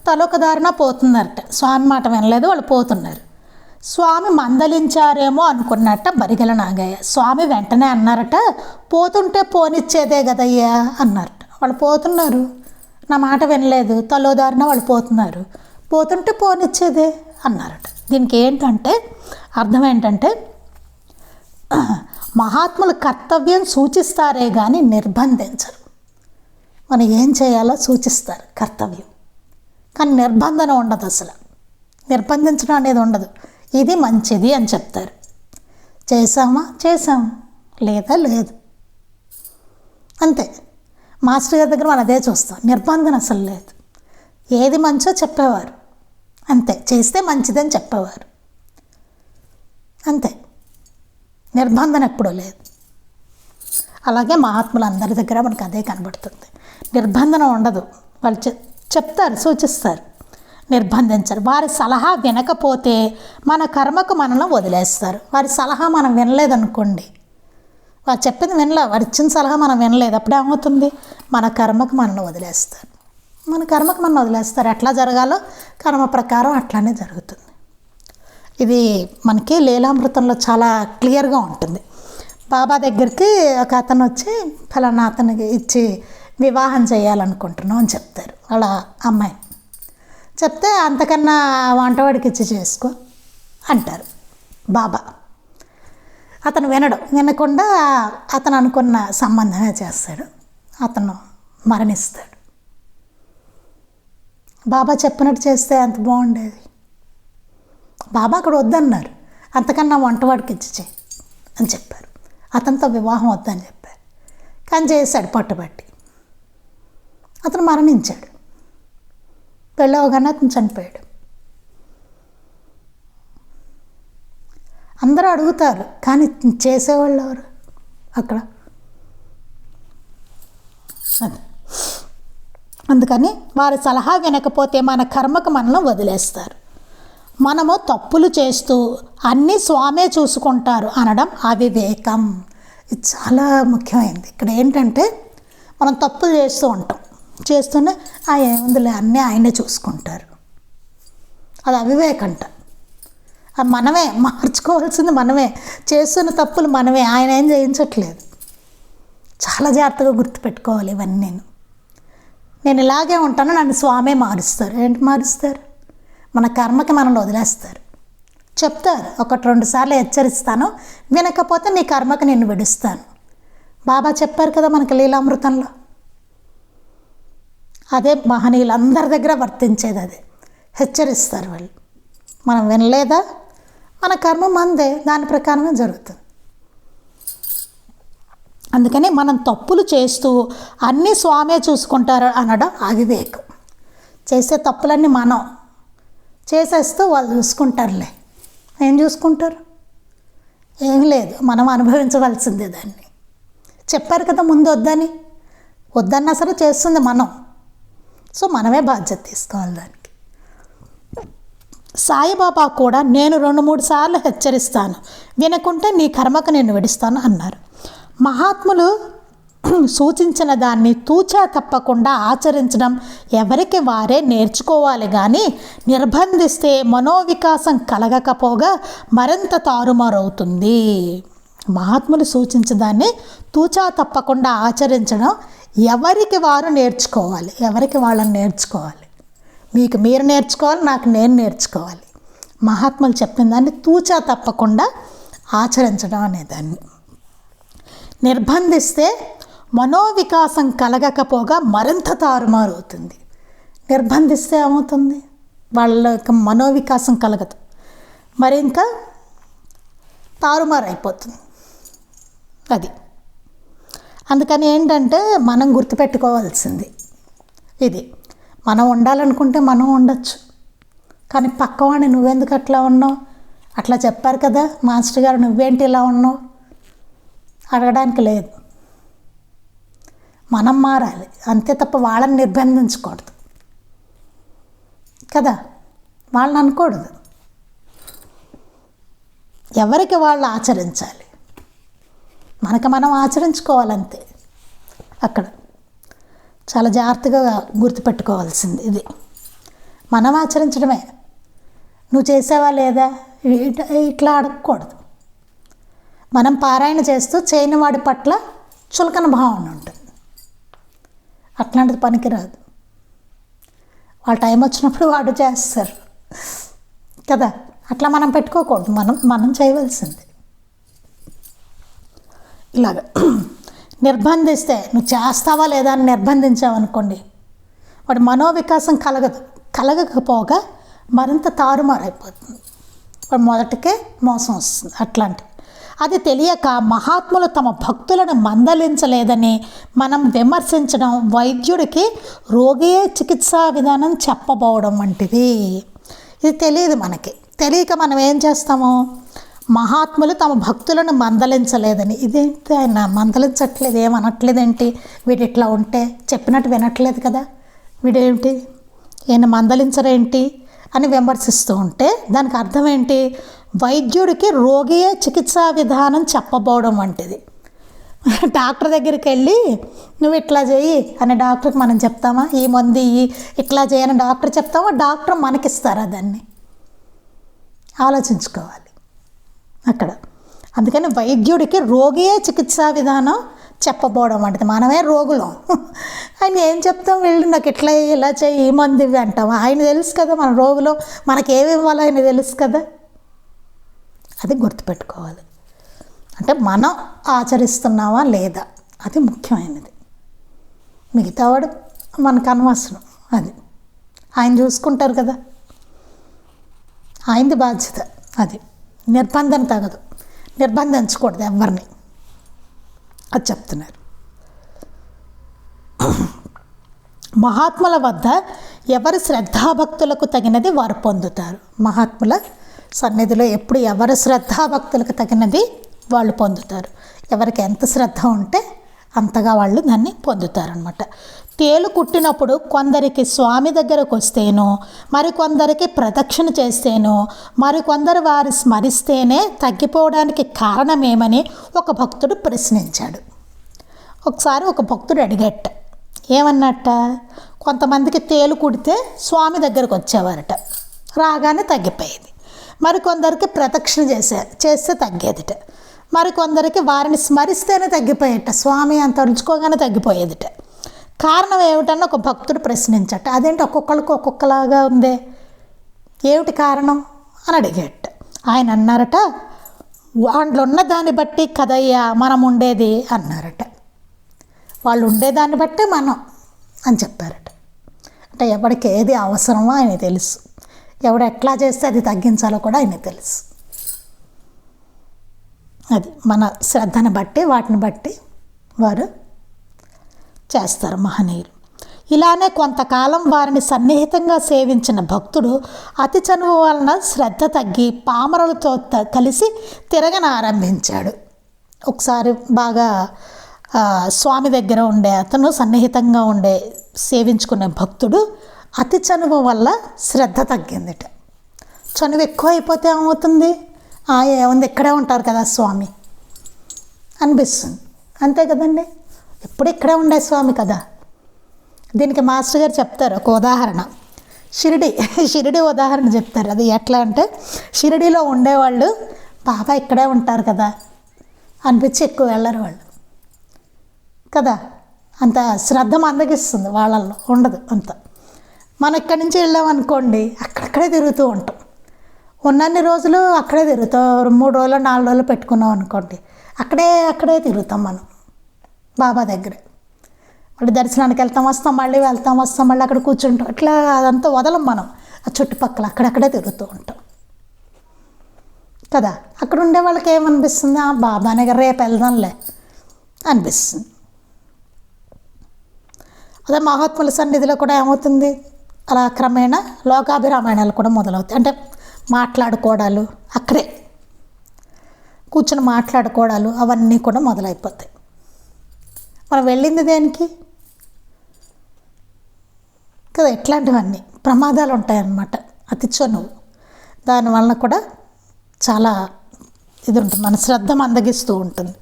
తలొక దారిన పోతున్నారట. స్వామి మాట వినలేదు, వాళ్ళు పోతున్నారు. స్వామి మందలించారేమో అనుకున్నట్ట బరిగల నాగయ్య. స్వామి వెంటనే అన్నారట, పోతుంటే పోనిచ్చేదే కదయ్యా అన్నారట. వాళ్ళు పోతున్నారు, నా మాట వినలేదు, తలో దారిన వాళ్ళు పోతున్నారు. పోతుంటే పోనిచ్చేదే అన్నారట. దీనికి ఏంటంటే అర్థం ఏంటంటే మహాత్ములు కర్తవ్యం సూచిస్తారే కానీ నిర్బంధించరు. మనం ఏం చేయాలో సూచిస్తారు కర్తవ్యం, కానీ నిర్బంధన ఉండదు. అసలు నిర్బంధించడం అనేది ఉండదు. ఇది మంచిది అని చెప్తారు. చేసామా చేసాము, లేదా లేదు, అంతే. మాస్టర్ గారి దగ్గర మనం అదే చూస్తాం. నిర్బంధన అసలు లేదు. ఏది మంచో చెప్పేవారు, అంతే. చేస్తే మంచిదని చెప్పేవారు, అంతే. నిర్బంధన ఎప్పుడూ లేదు. అలాగే మహాత్ములు అందరి దగ్గర మనకు అదే కనబడుతుంది. నిర్బంధన ఉండదు. వాళ్ళు చెప్తారు, సూచిస్తారు, నిర్బంధించరు. వారి సలహా వినకపోతే మన కర్మకు మనల్ని వదిలేస్తారు. వారి సలహా మనం వినలేదనుకోండి, వారు చెప్పింది వినలే, వారు ఇచ్చిన సలహా మనం వినలేదు, అప్పుడు ఏమవుతుంది? మన కర్మకు మనల్ని వదిలేస్తారు. మన కర్మకు మనల్ని వదిలేస్తారు. ఎట్లా జరగాలో కర్మ ప్రకారం అట్లానే జరుగుతుంది. ఇది మనకి లీలామృతంలో చాలా క్లియర్గా ఉంటుంది. బాబా దగ్గరికి ఒక అతను వచ్చి ఫలానా అతనికి ఇచ్చి వివాహం చేయాలనుకుంటున్నాం అని చెప్తారు. వాళ్ళ అమ్మాయిని చెప్తే, అంతకన్నా వంటవాడికి ఇచ్చి చేసుకో అంటారు బాబా. అతను వినకుండా అతను అనుకున్న సంబంధమే చేస్తాడు. అతను మరణిస్తాడు. బాబా చెప్పినట్టు చేస్తే అంత బాగుండేది. బాబా అక్కడ వద్దన్నారు. అంతకన్నా వంటవాడికి ఇచ్చి అని చెప్పారు. అతనితో వివాహం వద్దని చెప్పారు. కానీ చేశాడు పట్టుబట్టి. అతను మరణించాడు. పెళ్ళవగానే అతను చనిపోయాడు. అందరూ అడుగుతారు, కానీ చేసేవాళ్ళు ఎవరు అక్కడ? అందుకని వారి సలహా వినకపోతే మన కర్మకు మనల్ని వదిలేస్తారు. మనము తప్పులు చేస్తూ అన్నీ స్వామే చూసుకుంటారు అనడం అవివేకం. ఇది చాలా ముఖ్యమైనది. ఇక్కడ ఏంటంటే మనం తప్పులు చేస్తూ ఉంటాం, చేస్తూనే ఏముందిలే అన్నీ ఆయనే చూసుకుంటారు, అది అవివేకంట. మనమే మార్చుకోవాల్సింది, మనమే చేస్తున్న తప్పులు మనమే, ఆయన ఏం చేయించట్లేదు. చాలా జాగ్రత్తగా గుర్తుపెట్టుకోవాలి ఇవన్నీ. నేను ఇలాగే ఉంటాను, నన్ను స్వామే మారుస్తారు. ఏంటి మారుస్తారు? మన కర్మకి మనల్ని వదిలేస్తారు. చెప్తారు, 1-2 సార్లు హెచ్చరిస్తాను, వినకపోతే నీ కర్మకి నిన్ను విడుస్తాను. బాబా చెప్పారు కదా మనకి లీలామృతంలో. అదే మహనీయులందరి దగ్గర వర్తించేది. అదే హెచ్చరిస్తారు వాళ్ళు. మనం వినలేదా, మన కర్మ మందే, దాని ప్రకారమే జరుగుతుంది. అందుకని మనం తప్పులు చేస్తూ అన్నీ స్వామే చూసుకుంటారు అనడం అవివేకం. చేసే తప్పులన్నీ మనం చేసేస్తూ వాళ్ళు చూసుకుంటారులే. ఏం చూసుకుంటారు? ఏం లేదు, మనం అనుభవించవలసిందే దాన్ని. చెప్పారు కదా ముందు వద్దన్నా సరే చేస్తుంది మనం. సో మనమే బాధ్యత తీసుకోవాలి దానికి. సాయిబాబా కూడా నేను 2-3 సార్లు హెచ్చరిస్తాను, వినకుంటే నీ కర్మకు నేను విడుస్తాను అన్నారు. మహాత్ములు సూచించిన దాన్ని తూచా తప్పకుండా ఆచరించడం ఎవరికి వారే నేర్చుకోవాలి, కానీ నిర్బంధిస్తే మనోవికాసం కలగకపోగా మరింత తారుమారవుతుంది. మహాత్ములు సూచించిన దాన్ని తూచా తప్పకుండా ఆచరించడం ఎవరికి వారు నేర్చుకోవాలి, ఎవరికి వాళ్ళని నేర్చుకోవాలి. మీకు మీరు నేర్చుకోవాలి, నాకు నేను నేర్చుకోవాలి. మహాత్ములు చెప్పిన దాన్ని తూచా తప్పకుండా ఆచరించడం అనేదాన్ని. నిర్బంధిస్తే మనోవికాసం కలగకపోగా మరింత తారుమారవుతుంది. నిర్బంధిస్తే ఏమవుతుంది? వాళ్ళ యొక్క మనోవికాసం కలగదు, మరి ఇంకా తారుమారైపోతుంది. అది అందుకని ఏంటంటే మనం గుర్తుపెట్టుకోవాల్సింది ఇది. మనం ఉండాలనుకుంటే మనం ఉండొచ్చు, కానీ పక్కవాడిని నువ్వెందుకు అట్లా ఉన్నావు, అట్లా చెప్పారు కదా మాస్టర్ గారు, నువ్వేంటి ఇలా ఉన్నావు అడగడానికి లేదు. మనం మారాలి అంతే తప్ప వాళ్ళని నిర్బంధించకూడదు కదా, వాళ్ళని అనకూడదు. ఎవరికి వాళ్ళు ఆచరించాలి, మనకు మనం ఆచరించుకోవాలంతే. అక్కడ చాలా జాగ్రత్తగా గుర్తుపెట్టుకోవాల్సింది ఇది. మనం ఆచరించడమే. నువ్వు చేసావా లేదా ఇట్లా అడగకూడదు. మనం పారాయణ చేస్తూ చేయని వాడి పట్ల చులకన భావన ఉంటుంది, అట్లాంటిది పనికిరాదు. వాళ్ళ టైం వచ్చినప్పుడు వాడు చేస్తారు కదా. అట్లా మనం పెట్టుకోకూడదు, మనం చేయవలసింది. ఇలాగ నిర్బంధిస్తే, నువ్వు చేస్తావా లేదా అని నిర్బంధించావనుకోండి, వాడి మనోవికాసం కలగకపోగా మరింత తారుమారైపోతుంది. వాడు మొదటికే మోసం వస్తుంది. అట్లాంటి అది తెలియక మహాత్ములు తమ భక్తులను మందలించలేదని మనం విమర్శించడం వైద్యుడికి రోగియే చికిత్సా విధానం చెప్పబోవడం వంటిది. ఇది తెలియదు మనకి. తెలియక మనం ఏం చేస్తాము, మహాత్ములు తమ భక్తులను మందలించలేదని, ఇదేంటి ఆయన మందలించట్లేదు, ఏమనట్లేదేంటి, వీడు ఇట్లా ఉంటే చెప్పినట్టు వినట్లేదు కదా, వీడేంటి ఈయన మందలించరేంటి అని విమర్శిస్తూ ఉంటే దానికి అర్థం ఏంటి, వైద్యుడికి రోగియే చికిత్సా విధానం చెప్పబోవడం వంటిది. డాక్టర్ దగ్గరికి వెళ్ళి నువ్వు ఇట్లా చేయి అని డాక్టర్కి మనం చెప్తామా, ఈ మందు ఇట్లా చేయని డాక్టర్ చెప్తామా, డాక్టర్ మనకిస్తారా? దాన్ని ఆలోచించుకోవాలి అక్కడ. అందుకని వైద్యుడికి రోగియే చికిత్సా విధానం చెప్పబోవడం వంటిది. మనమే రోగులం, ఆయన ఏం చెప్తాం, వెళ్ళి నాకు ఇట్లా ఇలా చేయి, ఈ మందు ఇవి అంటాం. ఆయన తెలుసు కదా మన రోగులో మనకి ఏమి ఇవ్వాలో ఆయన తెలుసు కదా. అది గుర్తుపెట్టుకోవాలి. అంటే మనం ఆచరిస్తున్నావా లేదా, అది ముఖ్యమైనది. మిగతావాడు మనకు అనవసరం, అది ఆయన చూసుకుంటారు కదా, ఆయనది బాధ్యత. అది నిర్బంధం తగదు, నిర్బంధించకూడదు ఎవరిని, అది చెప్తున్నారు. మహాత్ముల వద్ద ఎవరి శ్రద్ధాభక్తులకు తగినది వారు పొందుతారు. మహాత్ముల సన్నిధిలో ఎప్పుడు ఎవరి శ్రద్ధాభక్తులకు తగినది వాళ్ళు పొందుతారు. ఎవరికి ఎంత శ్రద్ధ ఉంటే అంతగా వాళ్ళు దాన్ని పొందుతారనమాట. తేలు కుట్టినప్పుడు కొందరికి స్వామి దగ్గరకు వస్తేనో, మరికొందరికి ప్రదక్షిణ చేస్తేనో, మరికొందరు వారి స్మరిస్తేనే తగ్గిపోవడానికి కారణమేమని ఒక భక్తుడు ప్రశ్నించాడు. ఒకసారి ఒక భక్తుడు అడిగట్ట, ఏమన్నట్ట, కొంతమందికి తేలు కుడితే స్వామి దగ్గరకు వచ్చేవారట, రాగానే తగ్గిపోయేది. మరికొందరికి ప్రదక్షిణ చేస్తే తగ్గేదిట. మరికొందరికి వారిని స్మరిస్తేనే తగ్గిపోయేట, స్వామి అంత తలుచుకోగానే తగ్గిపోయేదిట. కారణం ఏమిటని ఒక భక్తుడు ప్రశ్నించట. అదేంటి ఒక్కొక్కరికి ఒక్కొక్కలాగా ఉందే, ఏమిటి కారణం అని అడిగేట. ఆయన అన్నారట, వాళ్ళు ఉన్న దాన్ని బట్టి కదయ్యా మనం ఉండేది అన్నారట. వాళ్ళు ఉండేదాన్ని బట్టి మనం అని చెప్పారట. అంటే ఎవరికి ఏది అవసరమో ఆయన తెలుసు, ఎవడు ఎట్లా చేస్తే అది తగ్గించాలో కూడా ఆయన తెలుసు. అది మన శ్రద్ధను బట్టి వాటిని బట్టి వారు చేస్తారు మహనీయులు. ఇలానే కొంతకాలం వారిని సన్నిహితంగా సేవించిన భక్తుడు అతి చనువు వలన శ్రద్ధ తగ్గి పామరులతో కలిసి తిరగనారంభించాడు. ఒకసారి బాగా స్వామి దగ్గర ఉండే అతను సన్నిహితంగా ఉండే సేవించుకునే భక్తుడు అతి చనువు వల్ల శ్రద్ధ తగ్గిందిట. చనువు ఎక్కువ అయిపోతే ఏమవుతుంది, ఏముంది ఇక్కడే ఉంటారు కదా స్వామి అనిపిస్తుంది, అంతే కదండి. ఎప్పుడు ఇక్కడే ఉండే స్వామి కదా. దీనికి మాస్టర్ గారు చెప్తారు ఒక ఉదాహరణ, షిరిడి ఉదాహరణ చెప్తారు. అది ఎట్లా అంటే, షిరిడిలో ఉండేవాళ్ళు బాబా ఇక్కడే ఉంటారు కదా అనిపించి ఎక్కువ వెళ్ళరు వాళ్ళు కదా. అంత శ్రద్ధ మందగిస్తుంది, వాళ్ళల్లో ఉండదు అంత. మనం ఇక్కడి నుంచి వెళ్ళామనుకోండి, అక్కడక్కడే తిరుగుతూ ఉంటాం. ఉన్నన్ని రోజులు అక్కడే తిరుగుతాం. 3 రోజులు 4 రోజులు పెట్టుకున్నాం అనుకోండి, అక్కడే తిరుగుతాం మనం బాబా దగ్గరే. మళ్ళీ దర్శనానికి వస్తాం, మళ్ళీ వస్తాం, మళ్ళీ అక్కడ కూర్చుంటాం. ఇట్లా అదంతా వదలం మనం. ఆ చుట్టుపక్కల అక్కడక్కడే తిరుగుతూ ఉంటాం కదా. అక్కడ ఉండే వాళ్ళకి ఏమనిపిస్తుంది, బాబా దగ్గర రేపు వెళ్దాంలే అనిపిస్తుంది. అదే మహాత్ముల సన్నిధిలో కూడా ఏమవుతుంది, అలా క్రమేణా లోకాభిరామాయణాలు కూడా మొదలవుతాయి. అంటే మాట్లాడుకోవడాలు, అక్కడే కూర్చొని మాట్లాడుకోవడాలు అవన్నీ కూడా మొదలైపోతాయి. మనం వెళ్ళింది దేనికి కదా. ఇట్లాంటివన్నీ ప్రమాదాలు ఉంటాయన్నమాట. అతి చనువు దానివల్ల కూడా చాలా ఇది ఉంటుంది, మన శ్రద్ధ మందగిస్తూ ఉంటుంది.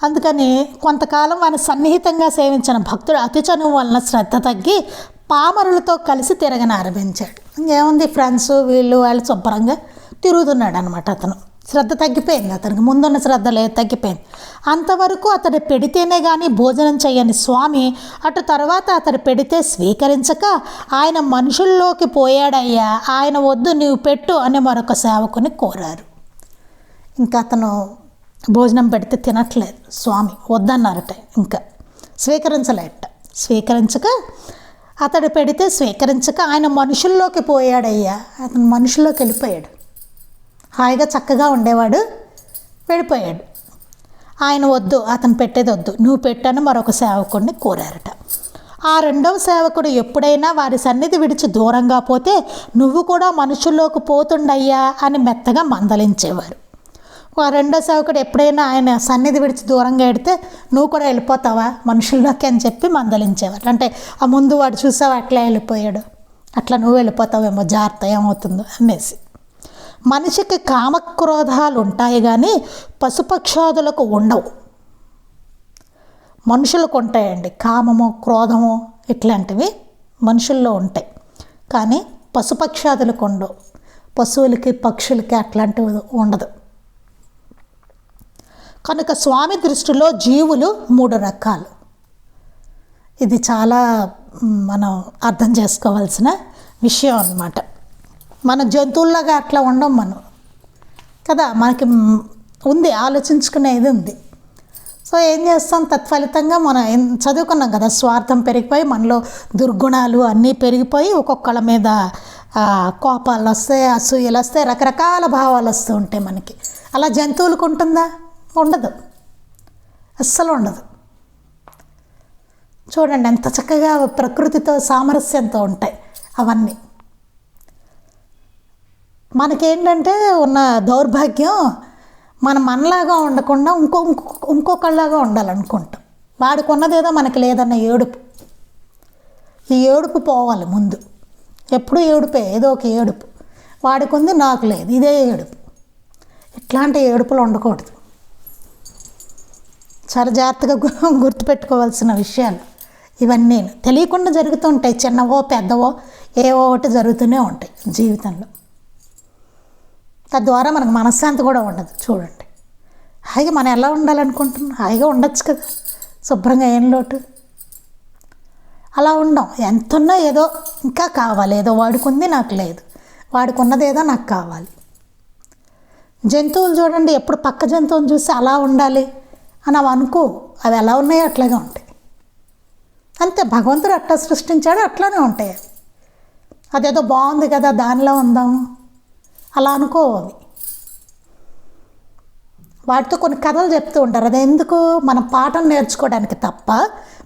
అందుకని కొంతకాలం ఆయన సన్నిహితంగా సేవించిన భక్తుడు అతి చనువు వలన శ్రద్ధ తగ్గి పామరులతో కలిసి తిరగనారంభించాడు. ఇంకేముంది, ఫ్రెండ్స్ వాళ్ళు శుభ్రంగా తిరుగుతున్నాడు అనమాట. అతను శ్రద్ధ తగ్గిపోయింది, అతనికి ముందున్న శ్రద్ధ లేదు, తగ్గిపోయింది. అంతవరకు అతడు పెడితేనే కానీ భోజనం చేయని స్వామి అటు తర్వాత అతడు పెడితే స్వీకరించక ఆయన మనుషుల్లోకి పోయాడయ్యా, ఆయన వద్దు నీవు పెట్టు అని మరొక సేవకుని కోరారు. ఇంకా అతను భోజనం పెడితే తినట్లేదు, స్వామి వద్దన్నారట, ఇంకా స్వీకరించలేట. స్వీకరించక అతడు పెడితే స్వీకరించక ఆయన మనుషుల్లోకి పోయాడయ్యా, అతను మనుషుల్లోకి వెళ్ళిపోయాడు. హాయిగా చక్కగా ఉండేవాడు, వెళ్ళిపోయాడు. ఆయన వద్దు, అతను పెట్టేది వద్దు, నువ్వు పెట్టని మరొక సేవకుడిని కోరారట. ఆ రెండవ సేవకుడు ఎప్పుడైనా వారి సన్నిధి విడిచి దూరంగా పోతే నువ్వు కూడా మనుషుల్లోకి పోతుండయ్యా అని మెత్తగా మందలించేవారు. ఆ రెండో సేవకుడు ఎప్పుడైనా ఆయన సన్నిధి విడిచి దూరంగా ఎడితే నువ్వు కూడా వెళ్ళిపోతావా మనుషుల్లోకి అని చెప్పి మందలించేవారు. అంటే ఆ ముందు వాడు చూసావా అట్లా వెళ్ళిపోయాడు, అట్లా నువ్వు వెళ్ళిపోతావేమో, జాగ్రత్త ఏమవుతుందో అనేసి. మనిషికి కామక్రోధాలు ఉంటాయి కానీ పశుపక్షాదులకు ఉండవు. మనుషులకు ఉంటాయండి కామము, క్రోధము ఇట్లాంటివి మనుషుల్లో ఉంటాయి, కానీ పశుపక్షాదులకు ఉండవు. పశువులకి పక్షులకి అట్లాంటివి ఉండదు. కనుక స్వామి దృష్టిలో జీవులు 3 రకాలు. ఇది చాలా మనం అర్థం చేసుకోవాల్సిన విషయం అన్నమాట. మన జంతువుల్లాగా అట్లా ఉండం మనం కదా, మనకి ఉంది, ఆలోచించుకునేది ఉంది. సో ఏం చేస్తాం, తత్ఫలితంగా మనం చదువుకున్నాం కదా, స్వార్థం పెరిగిపోయి మనలో దుర్గుణాలు అన్నీ పెరిగిపోయి ఒక్కొక్కళ్ళ మీద కోపాలు వస్తాయి, అసూయలు వస్తాయి, రకరకాల భావాలు వస్తూ ఉంటాయి మనకి. అలా జంతువులకు ఉంటుందా? ఉండదు, అస్సలు ఉండదు. చూడండి ఎంత చక్కగా ప్రకృతితో సామరస్యంతో ఉంటాయి అవన్నీ. మనకేంటంటే ఉన్న దౌర్భాగ్యం, మనం మనలాగా ఉండకుండా ఇంకొకళ్ళలాగా ఉండాలనుకుంటాం. వాడికి ఉన్నదేదో మనకి లేదన్న ఏడుపు. ఈ ఏడుపు పోవాలి ముందు. ఎప్పుడూ ఏడుపే, ఏదో ఒక ఏడుపు. వాడికి ఉంది నాకు లేదు, ఇదే ఏడుపు. ఇట్లాంటి ఏడుపులు ఉండకూడదు. చాలా జాగ్రత్తగా గుర్తుపెట్టుకోవాల్సిన విషయాలు ఇవన్నీ. తెలియకుండా జరుగుతూ ఉంటాయి, చిన్నవో పెద్దవో ఏవో ఒకటి జరుగుతూనే ఉంటాయి జీవితంలో. తద్వారా మనకు మనశ్శాంతి కూడా ఉండదు. చూడండి, హాయిగా మనం ఎలా ఉండాలనుకుంటున్నాం, హాయిగా ఉండొచ్చు కదా శుభ్రంగా, ఏం లోటు. అలా ఉండం. ఎంతున్నా ఏదో ఇంకా కావాలి, ఏదో వాడుకుంది నాకు లేదు, వాడుకున్నది ఏదో నాకు కావాలి. జంతువులు చూడండి, ఎప్పుడు పక్క జంతువుని చూసి అలా ఉండాలి అని అవి అనుకో, అవి ఎలా ఉన్నాయో అట్లాగే ఉంటాయి. అంతే, భగవంతుడు అట్లా సృష్టించాడు, అట్లానే ఉంటాయి. అదేదో బాగుంది కదా దానిలో ఉందాము అలా అనుకోవాలి. వాటితో కొన్ని కథలు చెప్తూ ఉంటారు. అది ఎందుకు, మనం పాఠం నేర్చుకోవడానికి తప్ప,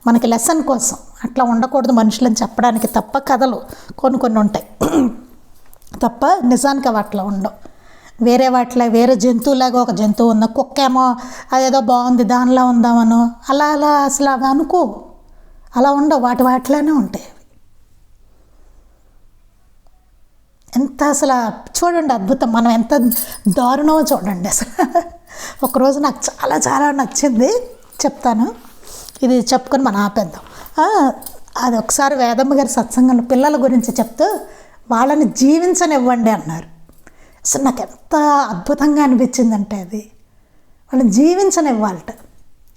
మనకి లెసన్ కోసం. అట్లా ఉండకూడదు మనుషులని చెప్పడానికి తప్ప కథలు కొన్ని ఉంటాయి తప్ప నిజానికి అవి అట్లా ఉండవు. వేరే జంతువులాగా ఒక జంతువు ఉన్న కుక్కేమో అదేదో బాగుంది దానిలో ఉందామనో అలా అసలు అవి అనుకో, అలా ఉండవు. వాటిలానే ఉంటాయి అవి. ఎంత అసలు చూడండి అద్భుతం, మనం ఎంత దారుణమో చూడండి అసలు. ఒకరోజు నాకు చాలా చాలా నచ్చింది, చెప్తాను. ఇది చెప్పుకొని మనం ఆపేద్దాం. అది ఒకసారి వేదమ్మ గారి సత్సంగంలో పిల్లల గురించి చెప్తూ వాళ్ళని జీవించనివ్వండి అన్నారు. అసలు నాకు ఎంత అద్భుతంగా అనిపించిందంటే అది, వాళ్ళని జీవించనివ్వాలట.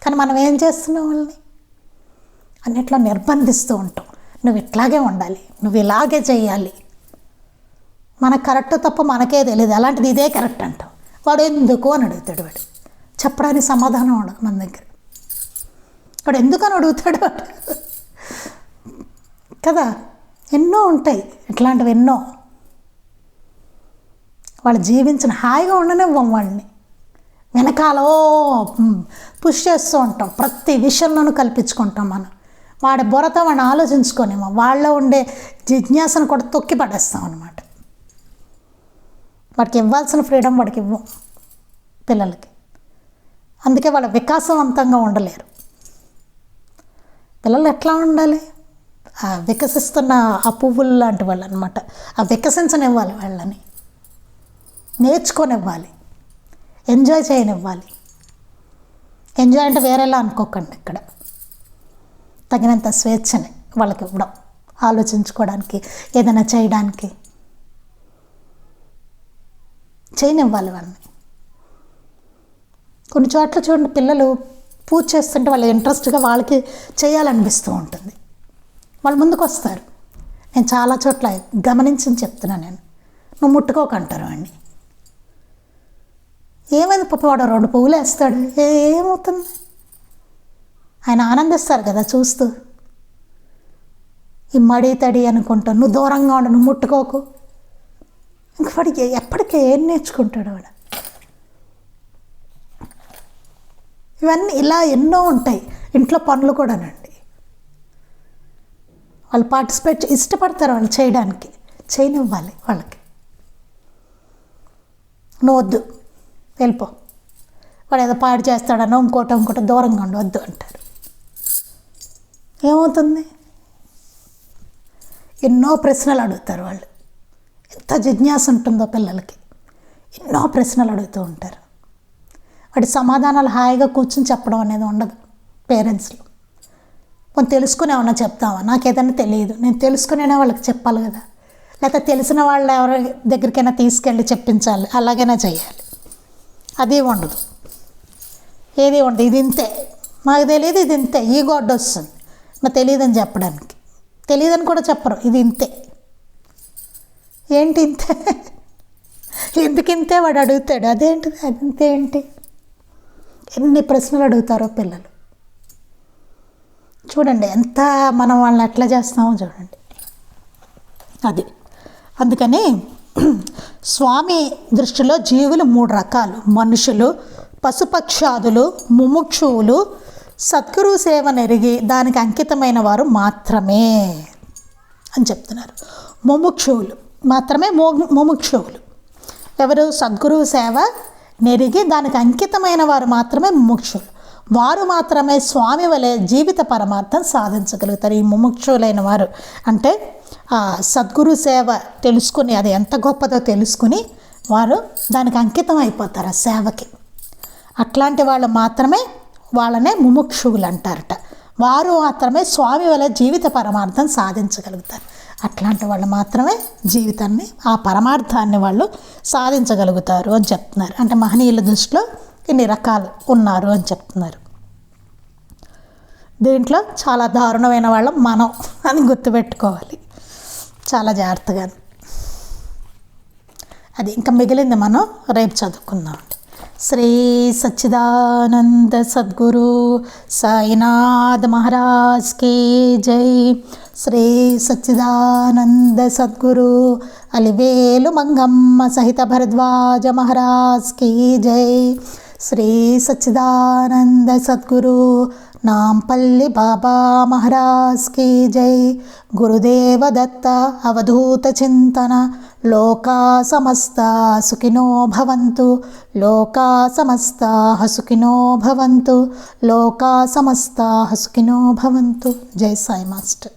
కానీ మనం ఏం చేస్తున్నాం, వాళ్ళని అన్నిట్లో నిర్బంధిస్తూ ఉంటాం. నువ్వు ఇట్లాగే ఉండాలి, నువ్వు ఇలాగే చేయాలి. మనకు కరెక్ట్ తప్ప మనకే తెలియదు, అలాంటిది ఇదే కరెక్ట్ అంటాం. వాడు ఎందుకు అని అడుగుతాడు. వాడు చెప్పడానికి సమాధానం ఉండదు మన దగ్గర. వాడు ఎందుకు అని అడుగుతాడు వాడు కదా. ఎన్నో ఉంటాయి ఇట్లాంటివి, ఎన్నో. వాళ్ళు జీవించిన హాయిగా ఉండనివ్వం వాళ్ళని. వెనకాలో పుష్ చేస్తూ ఉంటాం, ప్రతి విషయంలోనూ కల్పించుకుంటాం మనం. వాడి బుర్రతో వాడిని ఆలోచించుకోనేమో, వాళ్ళలో ఉండే జిజ్ఞాసను కూడా తొక్కి పడేస్తాం అనమాట. వాడికి ఇవ్వాల్సిన ఫ్రీడమ్ వాడికి ఇవ్వం పిల్లలకి. అందుకే వాళ్ళ వికాసవంతంగా ఉండలేరు. పిల్లలు ఎట్లా ఉండాలి, వికసిస్తున్న ఆ పువ్వులు లాంటి వాళ్ళు అనమాట. ఆ వికసించనివ్వాలి, వాళ్ళని నేర్చుకొనివ్వాలి, ఎంజాయ్ చేయనివ్వాలి. ఎంజాయ్ అంటే వేరేలా అనుకోకండి. ఇక్కడ తగినంత స్వేచ్ఛని వాళ్ళకి ఇవ్వడం, ఆలోచించుకోవడానికి, ఏదైనా చేయడానికి చేయనివ్వాలి వాళ్ళని. కొన్ని చోట్ల చూడండి, పిల్లలు పూజ చేస్తుంటే వాళ్ళు ఇంట్రెస్ట్గా వాళ్ళకి చేయాలనిపిస్తూ ఉంటుంది, వాళ్ళు ముందుకు వస్తారు. నేను చాలా చోట్ల గమనించి చెప్తున్నాను నేను. నువ్వు ముట్టుకోకంటారు వాడిని. ఏమైంది పాప, వాడు 2 పువ్వులు వేస్తాడు, ఏమవుతుంది? ఆయన ఆనందిస్తారు కదా చూస్తూ. ఈ మడి తడి అనుకుంటాను, నువ్వు దూరంగా ఉండు, నువ్వు ముట్టుకోకు. ఇంక వాడికి ఎప్పటికీ ఏం నేర్చుకుంటాడు వాడు? ఇవన్నీ ఇలా ఎన్నో ఉంటాయి. ఇంట్లో పనులు కూడానండి, వాళ్ళు పార్టిసిపేట్ ఇష్టపడతారు వాళ్ళు చేయడానికి, చేయనివ్వాలి వాళ్ళకి. నువ్వు వద్దు, వెళ్ళిపో, వాడు ఏదో పాడు చేస్తాడనో ఇంకోటో దూరంగా ఉండి వద్దు అంటారు. ఏమవుతుంది? ఎన్నో ప్రశ్నలు అడుగుతారు వాళ్ళు. ఎంత జిజ్ఞాస ఉంటుందో పిల్లలకి, ఎన్నో ప్రశ్నలు అడుగుతూ ఉంటారు. వాటి సమాధానాలు హాయిగా కూర్చొని చెప్పడం అనేది ఉండదు పేరెంట్స్లో. కొంచెం తెలుసుకుని ఏమన్నా చెప్తావా? నాకు ఏదైనా తెలియదు, నేను తెలుసుకునేనా వాళ్ళకి చెప్పాలి కదా, లేకపోతే తెలిసిన వాళ్ళు ఎవరి దగ్గరికైనా తీసుకెళ్ళి చెప్పించాలి, అలాగైనా చేయాలి. అది ఉండదు, ఏది ఉండదు. ఇది ఇంతే, మాకు తెలియదు, ఇది ఇంతే, ఈ గొడ్డ వస్తుంది నాకు తెలియదని చెప్పడానికి. తెలియదని కూడా చెప్పరు, ఇది ఇంతే. ఏంటి ఇంతే? ఎందుకు ఇంతే? వాడు అడుగుతాడు, అదేంటిది, అది ఇంతే ఏంటి? ఎన్ని ప్రశ్నలు అడుగుతారో పిల్లలు. చూడండి ఎంత మనం వాళ్ళని ఎట్లా చేస్తామో చూడండి. అది అందుకని స్వామి దృష్టిలో జీవులు 3 రకాలు: మనుషులు, పశుపక్షాదులు, ముముక్షువులు, సద్గురు సేవ నెరిగి దానికి అంకితమైన వారు మాత్రమే అని చెప్తున్నారు. ముముక్షువులు మాత్రమే, ముముక్షువులు ఎవరు? సద్గురువు సేవ నెరిగి దానికి అంకితమైన వారు మాత్రమే ముముక్షులు. వారు మాత్రమే స్వామి వలె జీవిత పరమార్థం సాధించగలుగుతారు. ఈ ముముక్షులైన వారు అంటే సద్గురు సేవ తెలుసుకుని అది ఎంత గొప్పదో తెలుసుకుని వారు దానికి అంకితం అయిపోతారు ఆ సేవకి. అట్లాంటి వాళ్ళు మాత్రమే, వాళ్ళనే ముముక్షువులు అంటారట. వారు మాత్రమే స్వామి వలె జీవిత పరమార్థం సాధించగలుగుతారు. అట్లాంటి వాళ్ళు మాత్రమే జీవితాన్ని, ఆ పరమార్థాన్ని వాళ్ళు సాధించగలుగుతారు అని చెప్తున్నారు. అంటే మహనీయుల దృష్టిలో ఇన్ని రకాలు ఉన్నారు అని చెప్తున్నారు. దీంట్లో చాలా దారుణమైన వాళ్ళం మనం అని గుర్తుపెట్టుకోవాలి చాలా జాగ్రత్తగా. అది ఇంకా మిగిలింది మనం రేపు చదువుకుందాం. శ్రీ సచ్చిదానంద సద్గురు సాయినాథ్ మహారాజ్ కీ జై. శ్రీ సచ్చిదానంద సద్గురు అలివేలు మంగమ్మ సహిత భరద్వాజ మహారాజ్ కీ జై. శ్రీ సచ్చిదానంద సద్గురు నాంపల్లి బాబా మహారాజ్ కీ జై. గురుదేవ దత్త అవధూత చింతన. లోకా సమస్తా సుఖినో భవంతు. లోకా సమస్తా సుఖినో భవంతు. లోకా సమస్తా సుఖినో భవంతు. జై సాయి మాస్టర్.